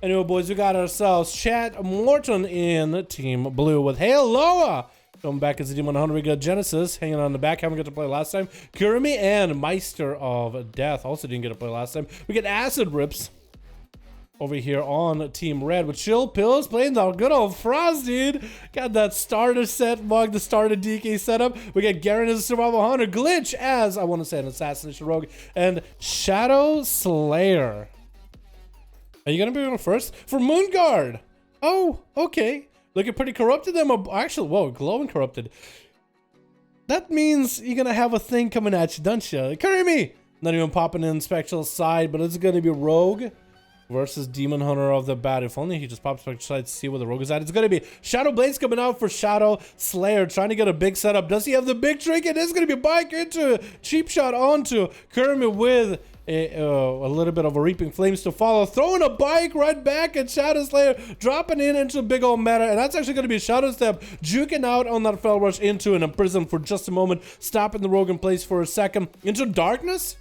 Anyway, boys, we got ourselves Chad Morton in Team Blue with Loa. Coming back as a Demon Hunter. We got Genesis hanging on the back. Haven't got to play last time. Kurumi and Meister of Death also didn't get to play last time. We get Acid Rips over here on Team Red with Chill Pills playing the good old Frost, dude. Got that starter set mug, the starter DK setup. We got Garen as a Survival Hunter, Glitch as, I want to say, an Assassination Rogue, and Shadow Slayer. Are you going to be on first? For Moonguard. Oh, okay. Looking pretty corrupted them. Actually, whoa, glowing corrupted. That means you're going to have a thing coming at you, don't you? Kurumi! Not even popping in Spectral Side, but it's going to be Rogue versus Demon Hunter of the Bat. If only he just pops Spectral Side to see where the Rogue is at. It's going to be Shadow Blades coming out for Shadow Slayer, trying to get a big setup. Does he have the big trinket? It's going to be Bike into Cheap Shot onto Kurumi with a little bit of a Reaping Flames to follow, throwing a bike right back at Shadow Slayer, dropping into a big old meta, and that's actually going to be a Shadow Step, juking out on that Fell Rush into an Imprison for just a moment, stopping the Rogue in place for a second, into Darkness.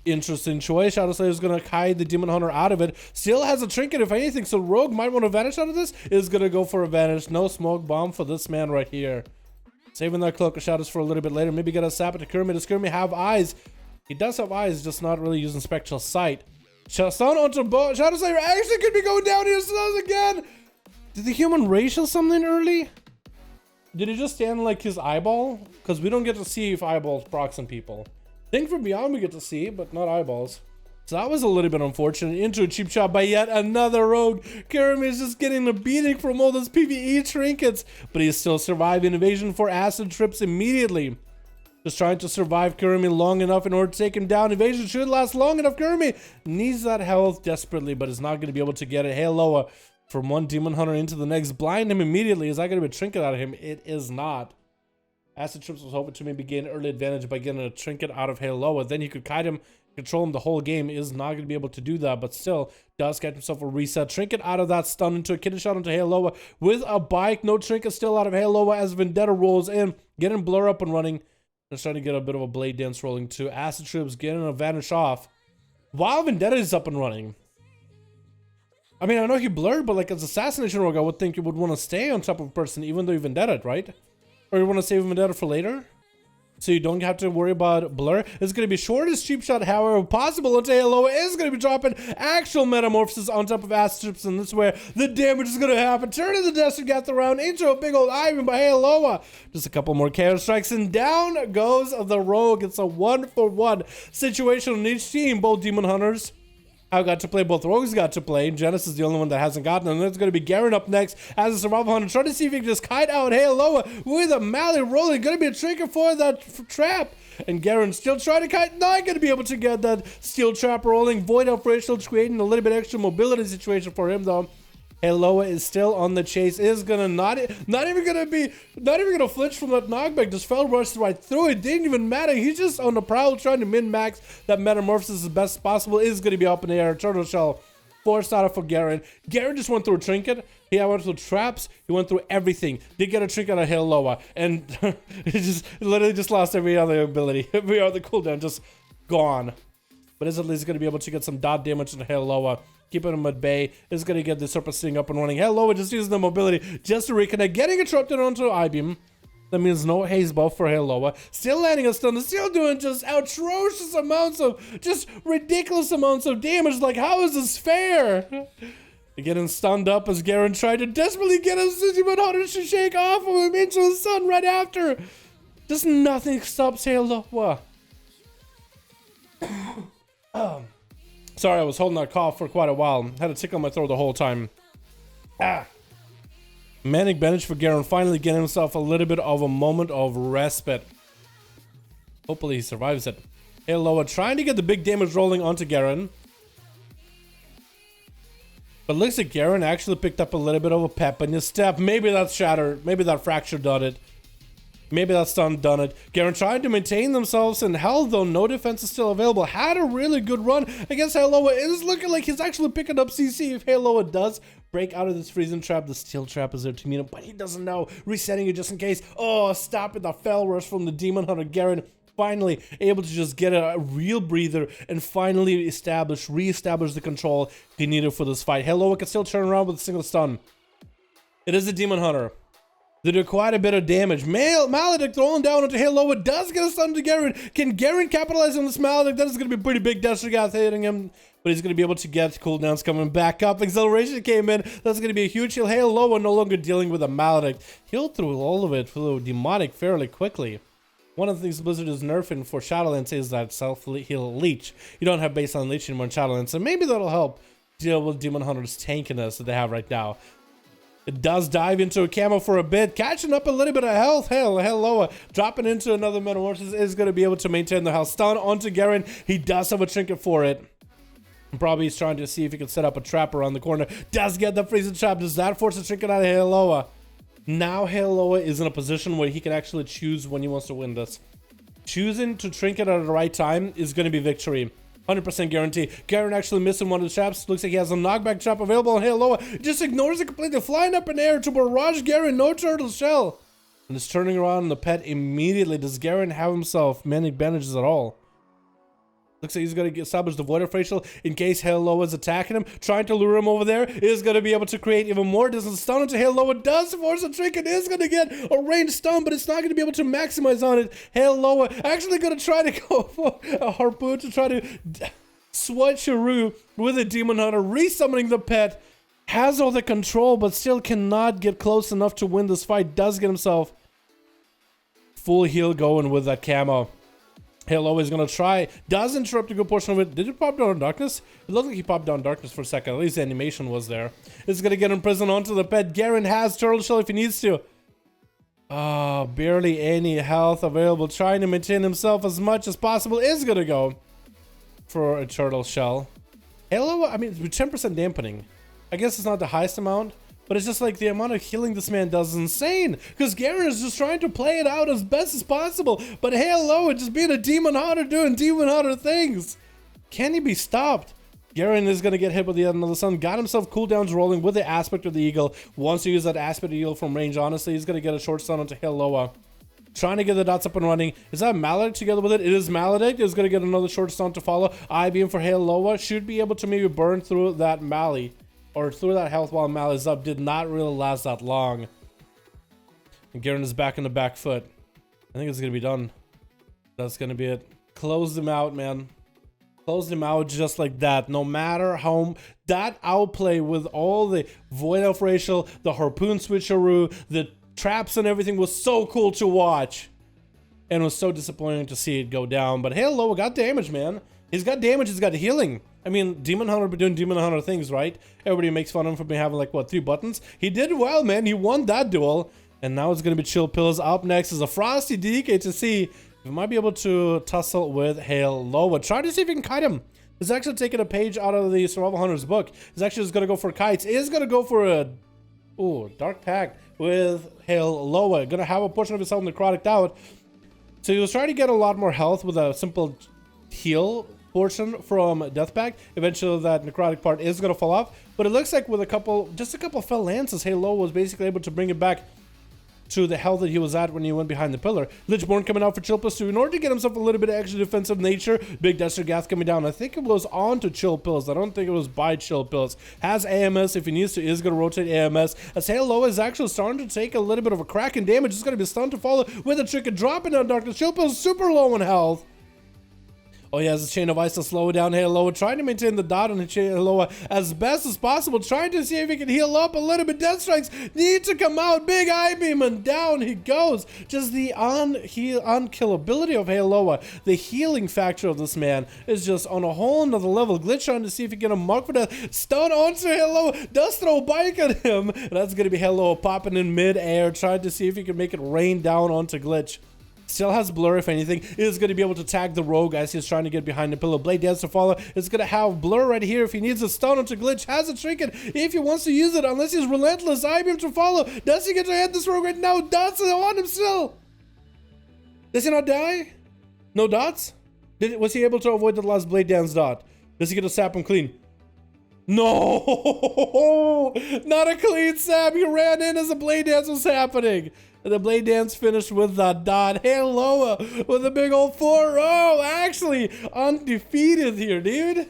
Interesting choice. Shadow Slayer is going to hide the Demon Hunter out of it. Still has a trinket if anything, so Rogue might want to vanish out of this. Is going to go for a vanish. No smoke bomb for this man right here. Saving that Cloak of Shadows for a little bit later. Maybe get a sap at the Kurumi. Does Kurumi have eyes? He does have eyes, just not really using Spectral Sight. Stun onto Shadow Slayer actually could be going down here. Stuns again. Did the human racial something early? Did he just stand like his eyeball? Because we don't get to see if eyeballs procs on people. Think from beyond we get to see, but not eyeballs. So that was a little bit unfortunate. Into a cheap shot by yet another Rogue. Kurumi is just getting a beating from all those PvE trinkets, but he's still surviving. Evasion for Acid Trips immediately. Just trying to survive Kurumi long enough in order to take him down. Evasion should last long enough. Kurumi needs that health desperately, but is not going to be able to get it. Loa from one Demon Hunter into the next. Blind him immediately. Is that going to be a trinket out of him? It is not. Acid Trips was hoping to maybe gain early advantage by getting a trinket out of Loa. Then he could kite him, control him the whole game. Is not going to be able to do that, but still does get himself a reset. Trinket out of that stun into a kidney shot onto Loa with a bike. No trinket still out of Loa as Vendetta rolls in, getting Blur up and running. Just trying to get a bit of a blade dance rolling too. Acid Trips getting a vanish off while Vendetta is up and running. I mean, I know he blurred, but like as Assassination Rogue, I would think you would want to stay on top of a person even though you Vendetta, right? Or you want to save Vendetta for later? So you don't have to worry about blur. It's going to be shortest cheap shot, however possible. Into Loa is going to be dropping actual metamorphosis on top of Acid Trips, and this is where the damage is going to happen. Turning the Desert Geth around into a big old Ivan by Loa. Just a couple more Chaos Strikes, and down goes the Rogue. It's a 1-for-1 situation on each team. Both Demon Hunters I got to play, both Rogues got to play. Genesis is the only one that hasn't gotten, and it's going to be Garen up next as a Survival Hunter, trying to see if he can just kite out Loa with a Mallet rolling. Going to be a trinket for that trap, and Garen still trying to kite, not going to be able to get that steel trap rolling. Void Operational creating a little bit extra mobility situation for him though. Loa is still on the chase. Is gonna not even gonna flinch from that knockback. Just fell rushed right through it. Didn't even matter. He's just on the prowl trying to min-max that metamorphosis as best as possible. Is gonna be up in the air. Turtle Shell forced out for Garen. Garen just went through a trinket. He went through traps. He went through everything. Did get a trinket on Loa, and he just literally just lost every other ability. Every other cooldown just gone. But is at least gonna be able to get some dot damage on Loa. Keeping him at bay. Is going to get the Surpassing up and running. Loa just using the mobility just to reconnect. Getting interrupted onto I-Beam. That means no haze buff for Loa. Still landing a stun. Still doing just atrocious amounts of, just ridiculous amounts of damage. Like, how is this fair? Getting stunned up as Garen tried to desperately get his Digimon Hunter to shake off of him into the sun right after. Just nothing stops Loa. Sorry, I was holding that cough for quite a while. Had a tickle in my throat the whole time. Manic Bandage for Garen, finally getting himself a little bit of a moment of respite. Hopefully he survives it. Loa trying to get the big damage rolling onto Garen. But looks like Garen actually picked up a little bit of a pep in his step. Maybe that's Shattered. Maybe that Fracture done it. Maybe that's done it. Garen trying to maintain themselves in health, though no defense is still available. Had a really good run against Loa. It is looking like he's actually picking up CC. If Loa does break out of this freezing trap, the steel trap is there to meet him, but he doesn't know. Resetting it just in case. Oh, stopping the fell rush from the Demon Hunter. Garen finally able to just get a real breather and finally re-establish the control he needed for this fight. Hello, can still turn around with a single stun. It is a Demon Hunter. They do quite a bit of damage. Maledict rolling down into Hello. It does get a stun to Garen. Can Garen capitalize on this Maledict? That is going to be pretty big. Destrigath hitting him. But he's going to be able to get cooldowns coming back up. Acceleration came in. That's going to be a huge heal. Hello, no longer dealing with a Maledict. He'll through all of it through Demonic fairly quickly. One of the things Blizzard is nerfing for Shadowlands is that self-heal leech. You don't have baseline leech anymore in Shadowlands. So maybe that'll help deal with Demon Hunter's tankiness that they have right now. It does dive into a camo for a bit, catching up a little bit of health. Hello, dropping into another Metamorphosis is going to be able to maintain the health. Stun onto Garen. He does have a trinket for it. Probably he's trying to see if he can set up a trap around the corner. Does get the freezing trap. Does that force a trinket out of Helloa? Now Helloa is in a position where he can actually choose when he wants to win this. Choosing to trinket at the right time is going to be victory. 100% guarantee. Garen actually missing one of the traps. Looks like he has a knockback trap available on Helloa. Just ignores it completely. Flying up in air to barrage Garen. No turtle shell. And is turning around on the pet immediately. Does Garen have himself many advantages at all? Looks like he's going to establish the Void of Facial in case Helloa is attacking him. Trying to lure him over there. Is going to be able to create even more distance. Stun into Helloa. Does force a trinket. Is going to get a ranged stun, but it's not going to be able to maximize on it. Helloa actually going to try to go for a harpoon to try to switcheroo with a Demon Hunter. Resummoning the pet. Has all the control, but still cannot get close enough to win this fight. Does get himself full heal going with that camo. Hello is going to try. Does interrupt a good portion of it. Did it pop down Darkness? It looked like he popped down Darkness for a second. At least the animation was there. It's going to get imprisoned onto the pet. Garen has Turtle Shell if he needs to. Oh, barely any health available. Trying to maintain himself as much as possible. Is going to go for a Turtle Shell. Hello, I mean, with 10% dampening. I guess it's not the highest amount. But it's just like the amount of healing this man does is insane. Because Garen is just trying to play it out as best as possible. But hello, just being a Demon Hunter doing Demon Hunter things. Can he be stopped? Garen is going to get hit with the another sun. Got himself cooldowns rolling with the Aspect of the Eagle. Wants to use that Aspect of the Eagle from range. Honestly, he's going to get a short stun onto Helloa. Trying to get the dots up and running. Is that Maledict together with it? It is Maledict. It's going to get another short stun to follow. I-beam for Helloa. Should be able to maybe burn through that Mally. Or through that health while Mal is up. Did not really last that long. And Garen is back in the back foot. I think it's going to be done. That's going to be it. Closed him out, man. Closed him out just like that. No matter how... That outplay with all the Void Elf Racial, the Harpoon Switcheroo, the traps and everything was so cool to watch. And it was so disappointing to see it go down. But hello, got damage, man. He's got damage, he's got healing. I mean, Demon Hunter be doing Demon Hunter things, right? Everybody makes fun of him for being having like, what, 3 buttons? He did well, man. He won that duel. And now it's going to be Chill Pills. Up next is a Frosty DK to see if he might be able to tussle with Helloa. Try to see if he can kite him. He's actually taking a page out of the Survival Hunter's book. He's actually just going to go for kites. He's going to go for a... Ooh, Dark Pact with Helloa. Going to have a portion of himself necrotic out. So he was trying to get a lot more health with a simple heal portion from Death Pact. Eventually that necrotic part is going to fall off, but it looks like with just a couple fell lances, Hello was basically able to bring it back to the health that he was at when he went behind the pillar. Lichborn coming out for Chill Pills too in order to get himself a little bit of extra defensive nature. Big Destrigath coming down. I think it was on to Chill Pills. I don't think it was by Chill Pills. Has AMS if he needs to, is going to rotate AMS. As Hello is actually starting to take a little bit of a crack in damage. It's going to be stunned to follow with a trick and dropping down Darkness. Chill Pills super low in health. Oh, he has a Chain of Ice to slow down Helloa, trying to maintain the dot on the Chain of Helloa as best as possible, trying to see if he can heal up a little bit. Death Strikes need to come out. Big I-beam and down he goes. Just the unkillability of Helloa. The healing factor of this man is just on a whole nother level. Glitch trying to see if he can get a mark for that. Stun onto Helloa. Does throw a bike at him. And that's going to be Helloa popping in mid-air, trying to see if he can make it rain down onto Glitch. Still has Blur, if anything. Is going to be able to tag the Rogue as he's trying to get behind the pillar. Blade Dance to follow. It's going to have Blur right here if he needs a stun onto Glitch. Has a trinket if he wants to use it, unless he's relentless. I-beam to follow. Does he get to hit this Rogue right now? Dots on him still. Does he not die? No dots? Was he able to avoid the last Blade Dance dot? Does he get to sap him clean? No, not a clean sap. He ran in as the blade dance was happening. And the blade dance finished with the dot. Hey, Loa with a big old 4-0. Actually, undefeated here, dude.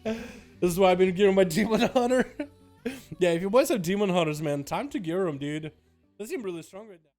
This is why I've been gearing my Demon Hunter. Yeah, if you boys have Demon Hunters, man, time to gear them, dude. They seem really strong right now.